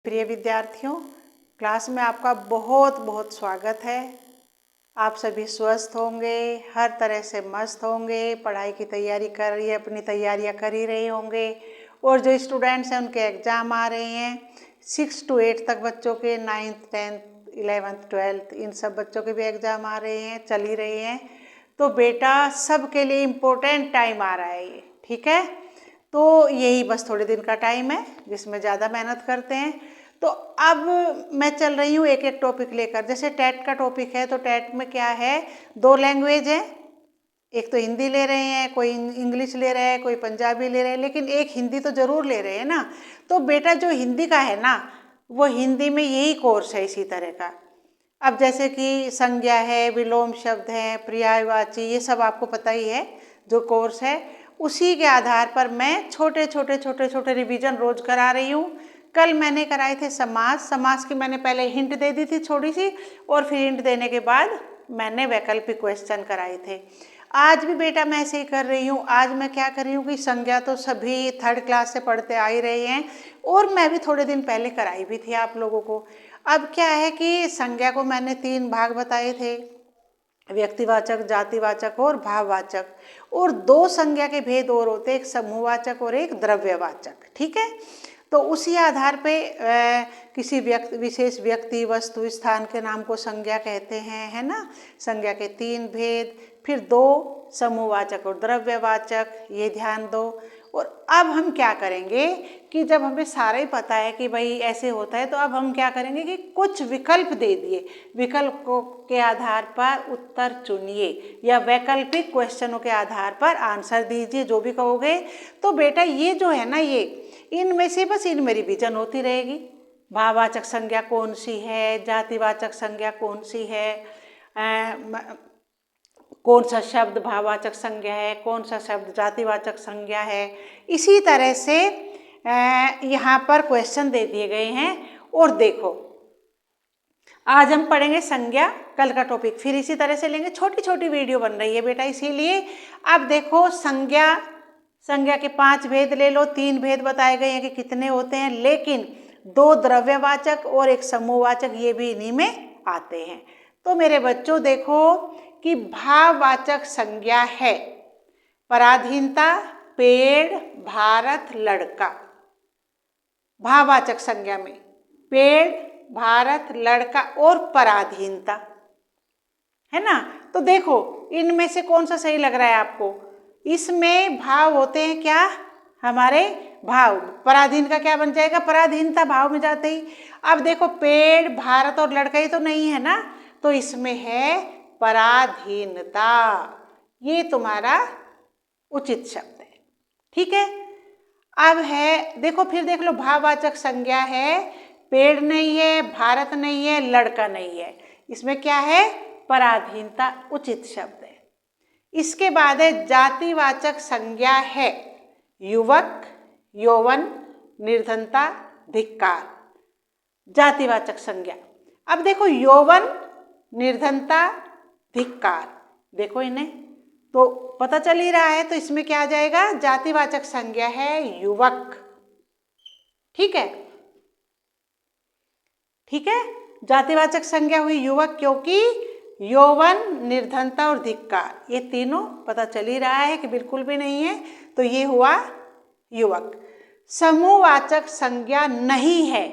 प्रिय विद्यार्थियों, क्लास में आपका बहुत बहुत स्वागत है। आप सभी स्वस्थ होंगे, हर तरह से मस्त होंगे, पढ़ाई की तैयारी कर रही है, अपनी तैयारियां कर ही रहे होंगे। और जो स्टूडेंट्स हैं उनके एग्ज़ाम आ रहे हैं 6 to 8 तक बच्चों के, 9th 10th 11th 12th इन सब बच्चों के भी एग्ज़ाम आ रहे हैं, चल ही रहे हैं। तो बेटा सबके लिए इम्पोर्टेंट टाइम आ रहा है ये, ठीक है। तो यही बस थोड़े दिन का टाइम है जिसमें ज़्यादा मेहनत करते हैं। तो अब मैं चल रही हूँ एक एक टॉपिक लेकर। जैसे टेट का टॉपिक है तो टेट में क्या है, 2 लैंग्वेज है। एक तो हिंदी ले रहे हैं, कोई इंग्लिश ले रहा है, कोई पंजाबी ले रहे हैं, लेकिन एक हिंदी तो ज़रूर ले रहे हैं ना। तो बेटा जो हिंदी का है ना, वो हिंदी में यही कोर्स है इसी तरह का। अब जैसे कि संज्ञा है, विलोम शब्द है, पर्यायवाची, ये सब आपको पता ही है जो कोर्स है। उसी के आधार पर मैं छोटे छोटे रिवीजन रोज करा रही हूँ। कल मैंने कराए थे समास की मैंने पहले हिंट दे दी थी थोड़ी सी, और फिर हिंट देने के बाद मैंने वैकल्पिक क्वेश्चन कराए थे। आज भी बेटा मैं ऐसे ही कर रही हूँ। आज मैं क्या कर रही हूँ कि संज्ञा तो सभी 3rd क्लास से पढ़ते आ ही रहे हैं, और मैं भी थोड़े दिन पहले कराई भी थी आप लोगों को। अब क्या है कि संज्ञा को मैंने 3 भाग बताए थे, व्यक्तिवाचक, जातिवाचक और भाववाचक। और 2 संज्ञा के भेद और होते हैं, एक समूहवाचक और एक द्रव्यवाचक, ठीक है। तो उसी आधार पे किसी विशेष व्यक्ति, वस्तु, स्थान के नाम को संज्ञा कहते हैं, है ना। संज्ञा के 3 भेद, फिर 2 समूहवाचक और द्रव्यवाचक, ये ध्यान दो। और अब हम क्या करेंगे कि जब हमें सारा ही पता है कि भाई ऐसे होता है, तो अब हम क्या करेंगे कि कुछ विकल्प दे दिए, विकल्पों के आधार पर उत्तर चुनिए या वैकल्पिक क्वेश्चनों के आधार पर आंसर दीजिए, जो भी कहोगे। तो बेटा ये जो है ना, ये इनमें से बस इनमें रिवीजन होती रहेगी। भाववाचक संज्ञा कौन सी है, जातिवाचक संज्ञा कौन सी है, कौन सा शब्द भाववाचक संज्ञा है, कौन सा शब्द जातिवाचक संज्ञा है। इसी तरह से यहाँ पर क्वेश्चन दे दिए गए हैं। और देखो आज हम पढ़ेंगे संज्ञा, कल का टॉपिक फिर इसी तरह से लेंगे। छोटी छोटी वीडियो बन रही है बेटा, इसीलिए। अब देखो संज्ञा के 5 भेद ले लो, 3 भेद बताए गए हैं कि कितने होते हैं, लेकिन 2 द्रव्यवाचक और 1 समूहवाचक, ये भी इन्हीं में आते हैं। तो मेरे बच्चों देखो कि भाववाचक संज्ञा है पराधीनता, पेड़, भारत, लड़का। भाववाचक संज्ञा में पेड़, भारत, लड़का और पराधीनता, है ना। तो देखो इनमें से कौन सा सही लग रहा है आपको। इसमें भाव होते हैं क्या, हमारे भाव। पराधीन का क्या बन जाएगा, पराधीनता भाव में जाते ही। अब देखो पेड़, भारत और लड़का ही तो नहीं है ना, तो इसमें है पराधीनता। ये तुम्हारा उचित शब्द है, ठीक है। अब है देखो, फिर देख लो, भाववाचक संज्ञा है पेड़ नहीं है, भारत नहीं है, लड़का नहीं है, इसमें क्या है, पराधीनता, उचित शब्द है। इसके बाद है जातिवाचक संज्ञा है युवक, यौवन, निर्धनता, धिक्कार। जातिवाचक संज्ञा। अब देखो यौवन, निर्धनता, धिक्कार, देखो इन्हें तो पता चल ही रहा है। तो इसमें क्या आ जाएगा, जातिवाचक संज्ञा है युवक, ठीक है, ठीक है। जातिवाचक संज्ञा हुई युवक, क्योंकि यौवन, निर्धनता और धिक्कार ये तीनों पता चल ही रहा है कि बिल्कुल भी नहीं है, तो ये हुआ युवक। समूहवाचक संज्ञा नहीं है।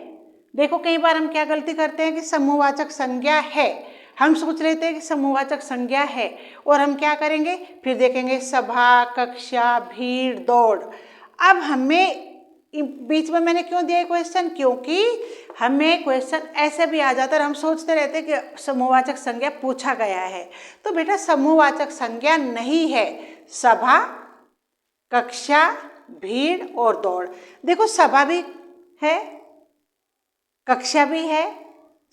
देखो कई बार हम क्या गलती करते हैं कि समूहवाचक संज्ञा है, हम सोच रहे थे कि समूहवाचक संज्ञा है, और हम क्या करेंगे, फिर देखेंगे सभा, कक्षा, भीड़, दौड़। अब हमें बीच में मैंने क्यों दिया क्वेश्चन, क्योंकि हमें क्वेश्चन ऐसे भी आ जाता है और हम सोचते रहते कि समूहवाचक संज्ञा पूछा गया है। तो बेटा समूहवाचक संज्ञा नहीं है सभा, कक्षा, भीड़ और दौड़। देखो सभा भी है, कक्षा भी है।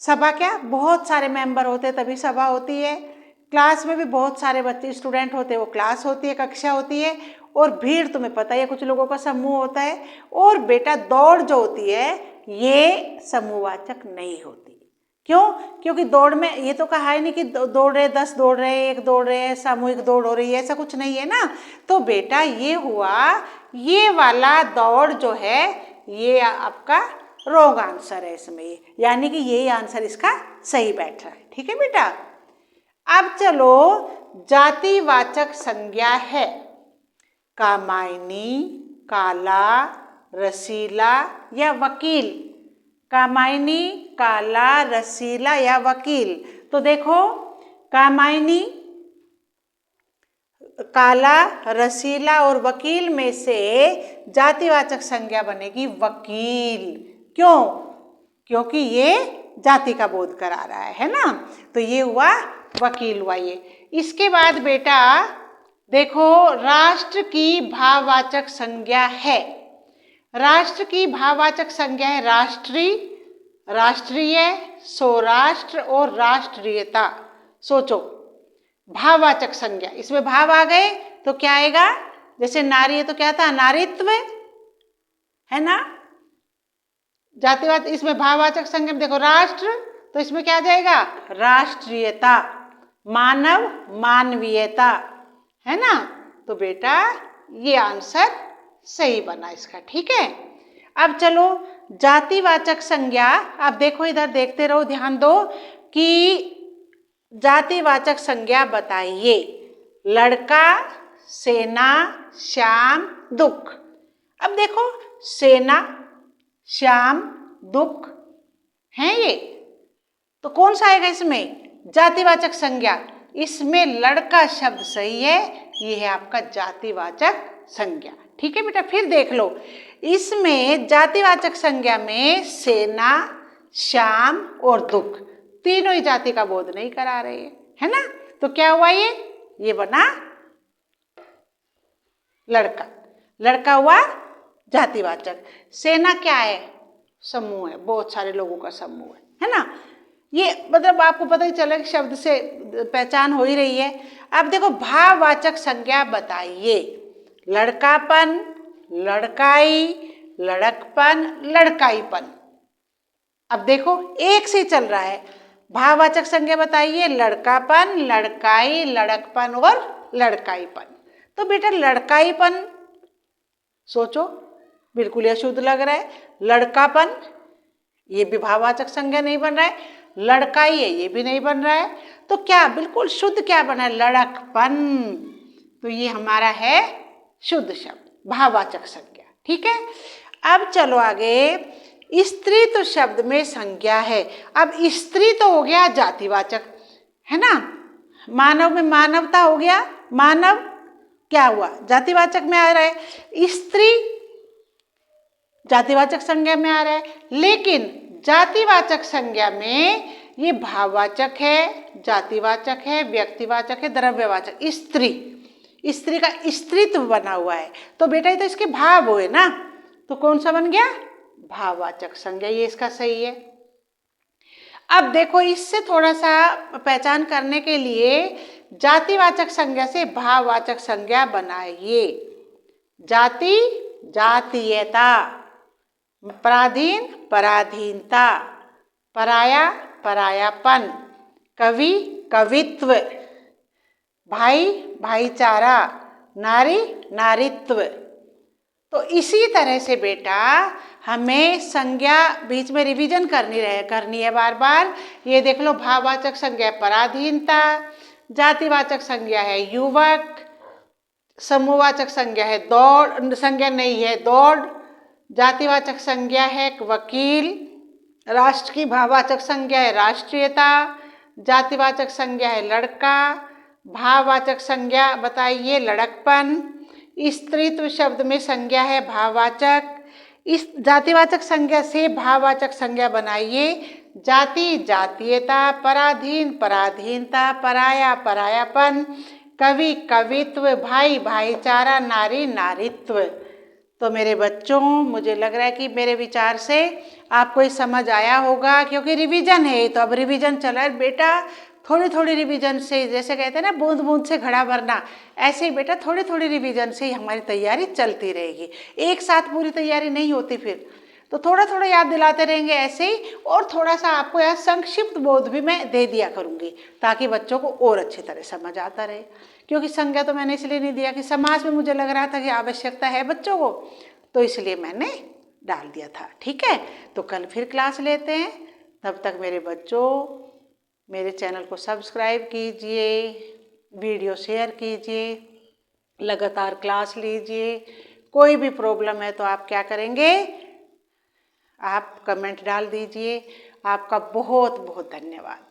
सभा क्या, बहुत सारे मेंबर होते हैं तभी सभा होती है। क्लास में भी बहुत सारे बच्चे स्टूडेंट होते हैं, वो क्लास होती है, कक्षा होती है। और भीड़ तुम्हें पता है कुछ लोगों का समूह होता है। और बेटा दौड़ जो होती है ये समूहवाचक नहीं होती। क्यों, क्योंकि दौड़ में ये तो कहा है नहीं कि दौड़ रहे 10 दौड़ रहे, 1 दौड़ रहे, सामूहिक दौड़ हो रही है, ऐसा कुछ नहीं है ना। तो बेटा ये हुआ, ये वाला दौड़ जो है ये आपका रॉन्ग आंसर है इसमें, यानी कि यही आंसर इसका सही बैठ रहा है। ठीक है बेटा। अब चलो जातिवाचक संज्ञा है कामायनी, काला, रसीला या वकील। कामायनी, काला, रसीला या वकील। तो देखो कामायनी, काला, रसीला और वकील में से जातिवाचक संज्ञा बनेगी वकील। क्यों? क्योंकि ये जाति का बोध करा रहा है ना, तो ये हुआ वकील हुआ ये। इसके बाद बेटा देखो राष्ट्र की भाववाचक संज्ञा है। राष्ट्र की भाववाचक संज्ञा है राष्ट्रीय, राष्ट्रीय, सौराष्ट्र और राष्ट्रीयता। सोचो भाववाचक संज्ञा, इसमें भाव आ गए तो क्या आएगा? जैसे नारी है तो क्या था? नारीत्व, है ना। जातिवाचक, इसमें भाववाचक संज्ञा में देखो राष्ट्र, तो इसमें क्या आ जाएगा? राष्ट्रीयता। मानव, मानवीयता, है ना। तो बेटा ये आंसर सही बना इसका। ठीक है। अब चलो जातिवाचक संज्ञा, अब देखो इधर देखते रहो, ध्यान दो कि जातिवाचक संज्ञा बताइए। लड़का, सेना, श्याम, दुख। अब देखो सेना, श्याम, दुख है ये, तो कौन सा आएगा इसमें? जातिवाचक संज्ञा। इसमें लड़का शब्द सही है, ये है आपका जातिवाचक संज्ञा। ठीक है बेटा। फिर देख लो इसमें जातिवाचक संज्ञा में सेना, श्याम और दुख तीनों ही जाति का बोध नहीं करा रहे हैं, है ना। तो क्या हुआ ये बना लड़का। लड़का हुआ जातिवाचक। सेना क्या है? समूह है, बहुत सारे लोगों का समूह है ना। ये मतलब आपको पता ही चला कि शब्द से पहचान हो ही रही है। अब देखो भाववाचक संज्ञा बताइए। लड़कापन, लड़काई, लड़कपन, लड़काईपन। अब देखो एक से चल रहा है। भाववाचक संज्ञा बताइए। लड़कापन, लड़काई, लड़कपन और लड़काईपन। तो बेटा लड़काईपन सोचो बिल्कुल अशुद्ध लग रहा है। लड़कापन ये भी भाववाचक संज्ञा नहीं बन रहा है। लड़काई है ये भी नहीं बन रहा है। तो क्या बिल्कुल शुद्ध क्या बना है? लड़कपन। तो ये हमारा है शुद्ध शब्द, भाववाचक संज्ञा। ठीक है। अब चलो आगे। स्त्री तो शब्द में संज्ञा है। अब स्त्री तो हो गया जातिवाचक, है ना। मानव में मानवता हो गया। मानव क्या हुआ? जातिवाचक में आ रहा है। स्त्री जातिवाचक संज्ञा में आ रहा है, लेकिन जातिवाचक संज्ञा में ये भाववाचक है, जातिवाचक है, व्यक्तिवाचक है, द्रव्यवाचक। स्त्री, स्त्री का स्त्रीत्व बना हुआ है, तो बेटा ये तो इसके भाव हुए ना, तो कौन सा बन गया? भाववाचक संज्ञा। ये इसका सही है। अब देखो इससे थोड़ा सा पहचान करने के लिए जातिवाचक संज्ञा से भाववाचक संज्ञा बनाइए। जाति, जातीयता, पराधीन, पराधीनता, पराया, परायापन, कवि, कवित्व, भाई, भाईचारा, नारी, नारीत्व। तो इसी तरह से बेटा हमें संज्ञा बीच में रिवीजन करनी है बार बार। ये देख लो भाववाचक संज्ञा पराधीनता, जातिवाचक संज्ञा है युवक, समूहवाचक संज्ञा है दौड़, संज्ञा नहीं है दौड़, जातिवाचक संज्ञा है वकील, राष्ट्र की भाववाचक संज्ञा है राष्ट्रीयता, जातिवाचक संज्ञा है लड़का, भाववाचक संज्ञा बताइए लड़कपन, स्त्रीत्व शब्द में संज्ञा है भाववाचक। इस जातिवाचक संज्ञा से भाववाचक संज्ञा बनाइए। जाति, जातीयता, पराधीन, पराधीनता, पराया, परायापन, कवि, कवित्व, भाई, भाईचारा, नारी, नारीत्व। तो मेरे बच्चों मुझे लग रहा है कि मेरे विचार से आपको ये समझ आया होगा, क्योंकि रिवीजन है तो अब रिवीजन चला है बेटा। थोड़ी थोड़ी रिवीजन से, जैसे कहते हैं ना बूंद बूंद से घड़ा भरना, ऐसे ही बेटा थोड़ी थोड़ी रिवीजन से ही हमारी तैयारी चलती रहेगी। एक साथ पूरी तैयारी नहीं होती, फिर तो थोड़ा थोड़ा याद दिलाते रहेंगे ऐसे ही। और थोड़ा सा आपको यहाँ संक्षिप्त बोध भी मैं दे दिया करूँगी ताकि बच्चों को और अच्छी तरह समझ आता रहे। क्योंकि संज्ञा तो मैंने इसलिए नहीं दिया कि समाज में मुझे लग रहा था कि आवश्यकता है बच्चों को, तो इसलिए मैंने डाल दिया था। ठीक है, तो कल फिर क्लास लेते हैं। तब तक मेरे बच्चों, मेरे चैनल को सब्सक्राइब कीजिए, वीडियो शेयर कीजिए, लगातार क्लास लीजिए। कोई भी प्रॉब्लम है तो आप क्या करेंगे, आप कमेंट डाल दीजिए। आपका बहुत बहुत धन्यवाद।